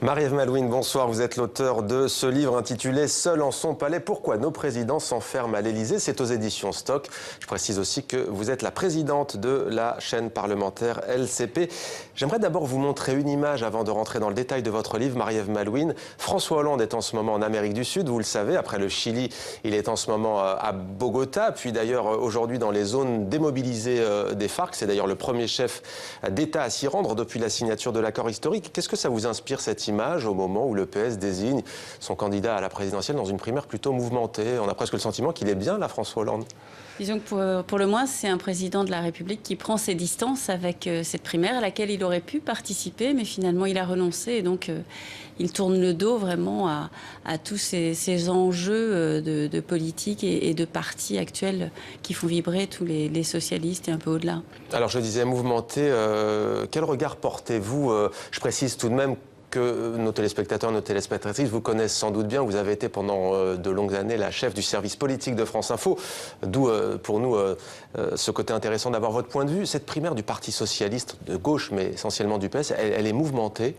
Marie-Ève Malouine, bonsoir. Vous êtes l'auteur de ce livre intitulé « Seul en son palais, pourquoi nos présidents s'enferment à l'Élysée ». C'est aux éditions Stock. Je précise aussi que vous êtes la présidente de la chaîne parlementaire LCP. J'aimerais d'abord vous montrer une image avant de rentrer dans le détail de votre livre, Marie-Ève Malouine. François Hollande est en ce moment en Amérique du Sud, vous le savez. Après le Chili, il est en ce moment à Bogota, puis d'ailleurs aujourd'hui dans les zones démobilisées des FARC. C'est d'ailleurs le premier chef d'État à s'y rendre depuis la signature de l'accord historique. Qu'est-ce que ça vous inspire, cette image, au moment où le PS désigne son candidat à la présidentielle dans une primaire plutôt mouvementée? On a presque le sentiment qu'il est bien là, François Hollande. Disons que pour le moins, c'est un président de la République qui prend ses distances avec cette primaire à laquelle il aurait pu participer, mais finalement il a renoncé et donc il tourne le dos vraiment à tous ces enjeux de politique et de partis actuels qui font vibrer tous les socialistes et un peu au-delà. Alors je disais mouvementé, quel regard portez-vous? Je précise tout de même que nos téléspectateurs, nos téléspectatrices vous connaissent sans doute bien. Vous avez été pendant de longues années la chef du service politique de France Info, d'où pour nous ce côté intéressant d'avoir votre point de vue. Cette primaire du Parti socialiste de gauche, mais essentiellement du PS, elle est mouvementée.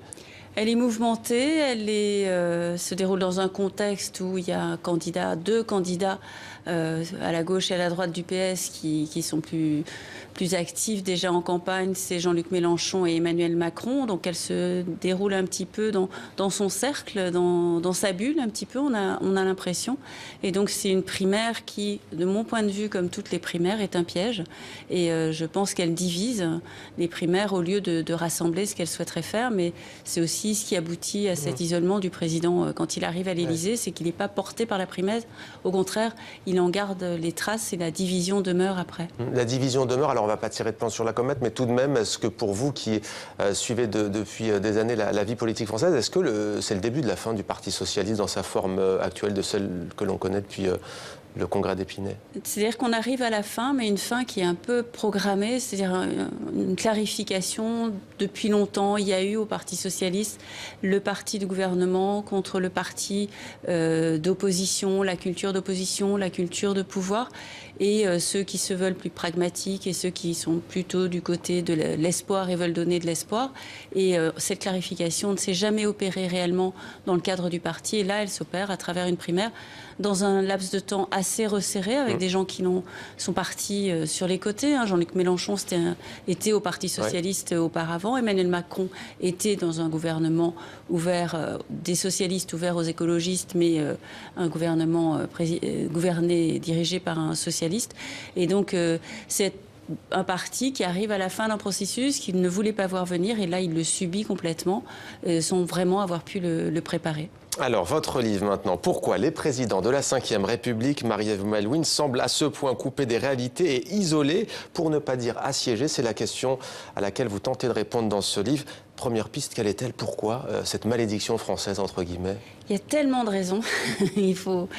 Elle est mouvementée, se déroule dans un contexte où il y a deux candidats à la gauche et à la droite du PS qui sont plus actifs déjà en campagne. C'est Jean-Luc Mélenchon et Emmanuel Macron. Donc elle se déroule un petit peu dans son cercle, dans sa bulle un petit peu, on a l'impression. Et donc c'est une primaire qui, de mon point de vue, comme toutes les primaires, est un piège. Et je pense qu'elle divise les primaires au lieu de rassembler ce qu'elle souhaiterait faire. Mais c'est aussi ce qui aboutit à cet isolement du président quand il arrive à l'Élysée, c'est qu'il n'est pas porté par la primaire. Au contraire, il en garde les traces et la division demeure après. La division demeure, alors on ne va pas tirer de plan sur la comète, mais tout de même, est-ce que pour vous qui suivez depuis des années la vie politique française, est-ce que c'est le début de la fin du Parti socialiste dans sa forme actuelle de celle que l'on connaît depuis le congrès d'Épinay? C'est-à-dire qu'on arrive à la fin, mais une fin qui est un peu programmée, c'est-à-dire une clarification. Depuis longtemps, il y a eu au Parti socialiste le parti du gouvernement contre le parti d'opposition, la culture d'opposition, la culture de pouvoir, et ceux qui se veulent plus pragmatiques et ceux qui sont plutôt du côté de l'espoir et veulent donner de l'espoir. Et cette clarification ne s'est jamais opérée réellement dans le cadre du parti, et là, elle s'opère à travers une primaire dans un laps de temps assez resserré, avec des gens qui sont partis sur les côtés. Jean-Luc Mélenchon était au Parti socialiste auparavant. Emmanuel Macron était dans un gouvernement ouvert, des socialistes ouverts aux écologistes, mais un gouvernement gouverné et dirigé par un socialiste. Et donc, c'est un parti qui arrive à la fin d'un processus qu'il ne voulait pas voir venir, et là, il le subit complètement, sans vraiment avoir pu le préparer. Alors, votre livre maintenant, pourquoi les présidents de la Ve République, Marie-Ève Malouine, semblent à ce point coupés des réalités et isolés, pour ne pas dire assiégés? C'est la question à laquelle vous tentez de répondre dans ce livre. Première piste, quelle est-elle? Pourquoi cette malédiction française, entre guillemets? Il y a tellement de raisons. Il faut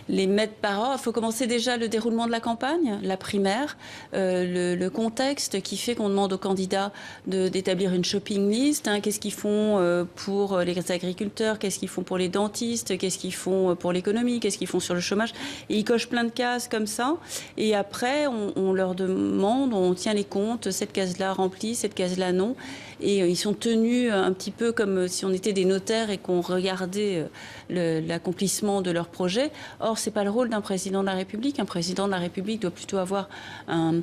les mettre par ordre. Il faut commencer déjà le déroulement de la campagne, la primaire, le contexte qui fait qu'on demande aux candidats d'établir une shopping list. Qu'est-ce qu'ils font pour les agriculteurs, qu'est-ce qu'ils font pour les dentistes, qu'est-ce qu'ils font pour l'économie, qu'est-ce qu'ils font sur le chômage. Et ils cochent plein de cases comme ça. Et après, on leur demande, on tient les comptes, cette case-là remplie, cette case-là non. Et ils sont tenus un petit peu comme si on était des notaires et qu'on regardait l'accomplissement de leur projet. Or, ce n'est pas le rôle d'un président de la République. Un président de la République doit plutôt avoir un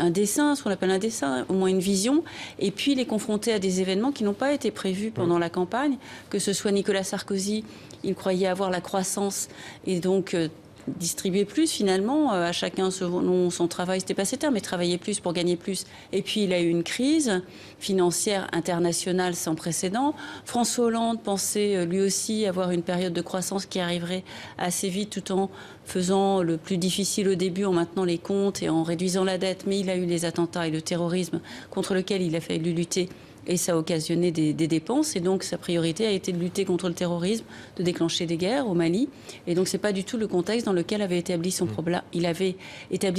dessin, ce qu'on appelle un dessin, au moins une vision, et puis les confronter à des événements qui n'ont pas été prévus pendant la campagne, que ce soit Nicolas Sarkozy, il croyait avoir la croissance et donc distribuer plus finalement, à chacun selon son travail, c'était pas ses termes, mais travailler plus pour gagner plus. Et puis il a eu une crise financière internationale sans précédent. François Hollande pensait lui aussi avoir une période de croissance qui arriverait assez vite, tout en faisant le plus difficile au début, en maintenant les comptes et en réduisant la dette. Mais il a eu les attentats et le terrorisme contre lequel il a fallu lutter. Et ça a occasionné des dépenses. Et donc, sa priorité a été de lutter contre le terrorisme, de déclencher des guerres au Mali. Et donc, ce n'est pas du tout le contexte dans lequel il avait établi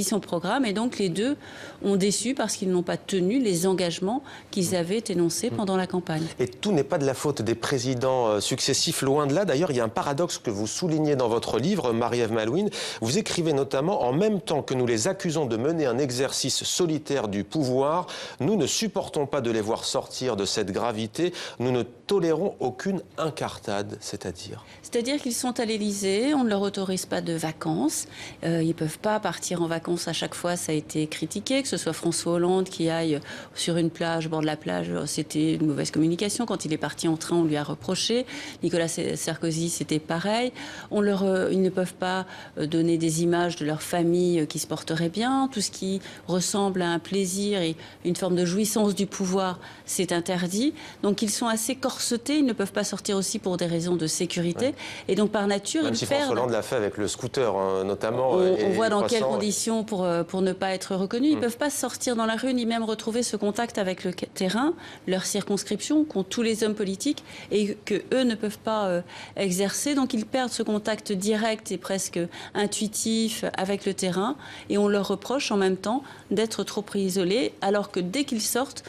son programme. Et donc, les deux ont déçu parce qu'ils n'ont pas tenu les engagements qu'ils avaient énoncés pendant la campagne. Et tout n'est pas de la faute des présidents successifs, loin de là. D'ailleurs, il y a un paradoxe que vous soulignez dans votre livre, Marie-Ève Malouine. Vous écrivez notamment « En même temps que nous les accusons de mener un exercice solitaire du pouvoir, nous ne supportons pas de les voir sortir avertir de cette gravité. Nous ne tolérons aucune incartade, c'est-à-dire? C'est-à-dire qu'ils sont à l'Élysée, on ne leur autorise pas de vacances. Ils ne peuvent pas partir en vacances à chaque fois, ça a été critiqué, que ce soit François Hollande qui aille sur une plage, au bord de la plage, c'était une mauvaise communication. Quand il est parti en train, on lui a reproché. Nicolas Sarkozy, c'était pareil. Ils ne peuvent pas donner des images de leur famille qui se porterait bien. Tout ce qui ressemble à un plaisir et une forme de jouissance du pouvoir, c'est interdit. Donc ils sont assez corsetés, ils ne peuvent pas sortir aussi pour des raisons de sécurité. Ouais. Et donc par nature, même ils si perdent... François Hollande l'a fait avec le scooter, hein, notamment. On voit dans quelles conditions pour ne pas être reconnus. Ils ne peuvent pas sortir dans la rue ni même retrouver ce contact avec le terrain, leur circonscription, qu'ont tous les hommes politiques et qu'eux ne peuvent pas exercer. Donc ils perdent ce contact direct et presque intuitif avec le terrain et on leur reproche en même temps d'être trop isolés alors que dès qu'ils sortent,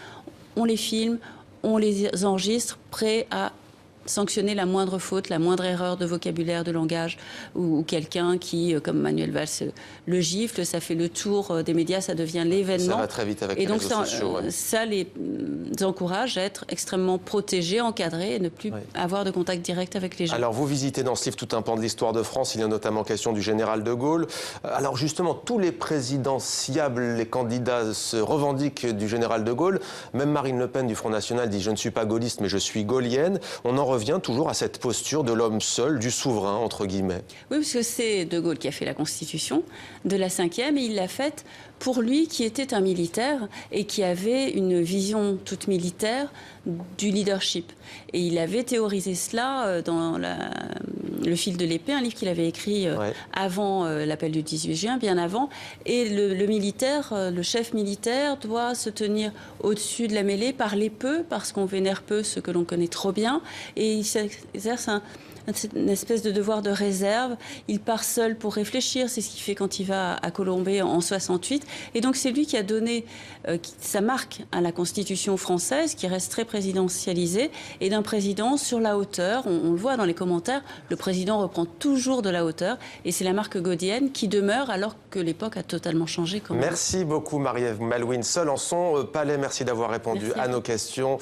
on les filme, on les enregistre prêts à sanctionner la moindre faute, la moindre erreur de vocabulaire, de langage, ou quelqu'un qui, comme Manuel Valls, le gifle, ça fait le tour des médias, ça devient l'événement. Ça va très vite avec les réseaux sociaux. Ouais. Ça les encourage à être extrêmement protégés, encadrés et ne plus avoir de contact direct avec les gens. Alors vous visitez dans ce livre tout un pan de l'histoire de France, il y a notamment question du général de Gaulle. Alors justement, tous les présidentiables, les candidats se revendiquent du général de Gaulle. Même Marine Le Pen du Front National dit « je ne suis pas gaulliste mais je suis gaullienne ». On en revient toujours à cette posture de l'homme seul, du souverain, entre guillemets. Oui, parce que c'est De Gaulle qui a fait la Constitution de la 5e et il l'a faite pour lui qui était un militaire et qui avait une vision toute militaire du leadership. Et il avait théorisé cela dans Le fil de l'épée, un livre qu'il avait écrit avant l'appel du 18 juin, bien avant. Et le militaire, le chef militaire doit se tenir au-dessus de la mêlée, parler peu, parce qu'on vénère peu ce que l'on connaît trop bien. Et il s'exerce une espèce de devoir de réserve. Il part seul pour réfléchir. C'est ce qu'il fait quand il va à Colombey en 68. Et donc c'est lui qui a donné sa marque à la Constitution française, qui reste très présidentialisée, et d'un président sur la hauteur. On le voit dans les commentaires, le président reprend toujours de la hauteur. Et c'est la marque gaudienne qui demeure alors que l'époque a totalement changé. Merci beaucoup Marie-Ève Malouine. Seule en son palais, merci d'avoir répondu à nos questions.